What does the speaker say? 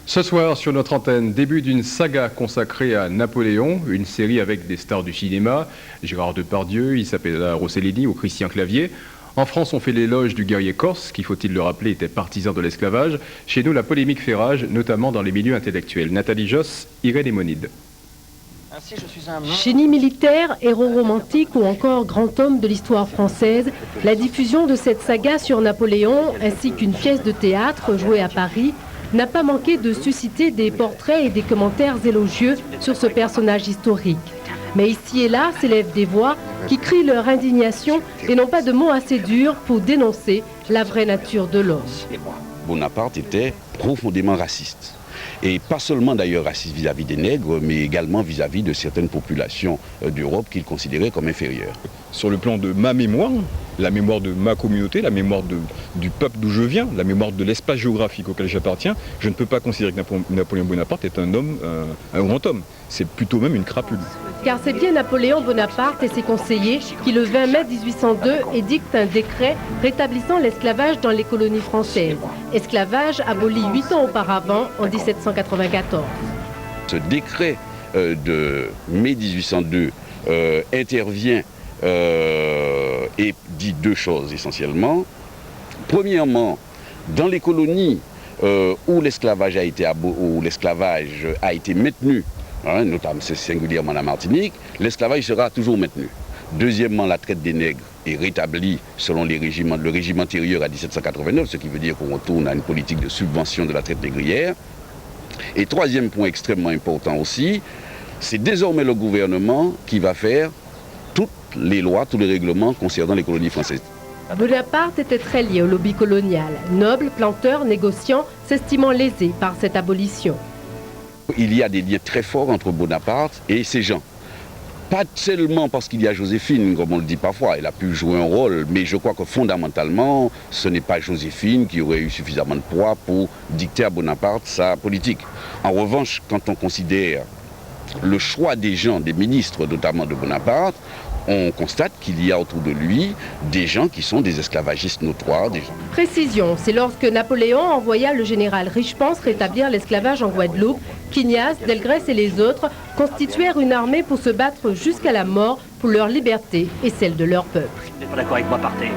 Ce soir, sur notre antenne, début d'une saga consacrée à Napoléon, une série avec des stars du cinéma, Gérard Depardieu, Isabella Rossellini ou Christian Clavier. En France, on fait l'éloge du guerrier corse, qui, faut-il le rappeler, était partisan de l'esclavage. Chez nous, la polémique fait rage, notamment dans les milieux intellectuels. Nathalie Josse, Irène Émonide. Génie militaire, héros romantique ou encore grand homme de l'histoire française, la diffusion de cette saga sur Napoléon, ainsi qu'une pièce de théâtre jouée à Paris, n'a pas manqué de susciter des portraits et des commentaires élogieux sur ce personnage historique. Mais ici et là s'élèvent des voix qui crient leur indignation et n'ont pas de mots assez durs pour dénoncer la vraie nature de l'homme. Bonaparte était profondément raciste. Et pas seulement d'ailleurs raciste vis-à-vis des nègres, mais également vis-à-vis de certaines populations d'Europe qu'il considérait comme inférieures. Sur le plan de ma mémoire, la mémoire de ma communauté, la mémoire du peuple d'où je viens, la mémoire de l'espace géographique auquel j'appartiens, je ne peux pas considérer que Napoléon Bonaparte est un homme, un grand homme. C'est plutôt même une crapule. Car c'est bien Napoléon Bonaparte et ses conseillers qui, le 20 mai 1802, édictent un décret rétablissant l'esclavage dans les colonies françaises. Esclavage aboli 8 ans auparavant, en 1794. Ce décret de mai 1802 intervient et dit deux choses essentiellement. Premièrement, dans les colonies où l'esclavage a été maintenu, notamment c'est singulièrement la Martinique, l'esclavage sera toujours maintenu. Deuxièmement, la traite des nègres est rétablie selon le régime antérieur à 1789, ce qui veut dire qu'on retourne à une politique de subvention de la traite négrière. Et troisième point extrêmement important aussi, c'est désormais le gouvernement qui va faire toutes les lois, tous les règlements concernant les colonies françaises. Bonaparte était très lié au lobby colonial, noble, planteur, négociant, s'estimant lésé par cette abolition. Il y a des liens très forts entre Bonaparte et ces gens. Pas seulement parce qu'il y a Joséphine, comme on le dit parfois, elle a pu jouer un rôle, mais je crois que fondamentalement, ce n'est pas Joséphine qui aurait eu suffisamment de poids pour dicter à Bonaparte sa politique. En revanche, quand on considère le choix des gens, des ministres notamment de Bonaparte, on constate qu'il y a autour de lui des gens qui sont des esclavagistes notoires. Précision, c'est lorsque Napoléon envoya le général Richepens rétablir l'esclavage en Guadeloupe qu'Ignace, Delgrès et les autres constituèrent une armée pour se battre jusqu'à la mort pour leur liberté et celle de leur peuple. Vous n'êtes pas d'accord avec moi, partez.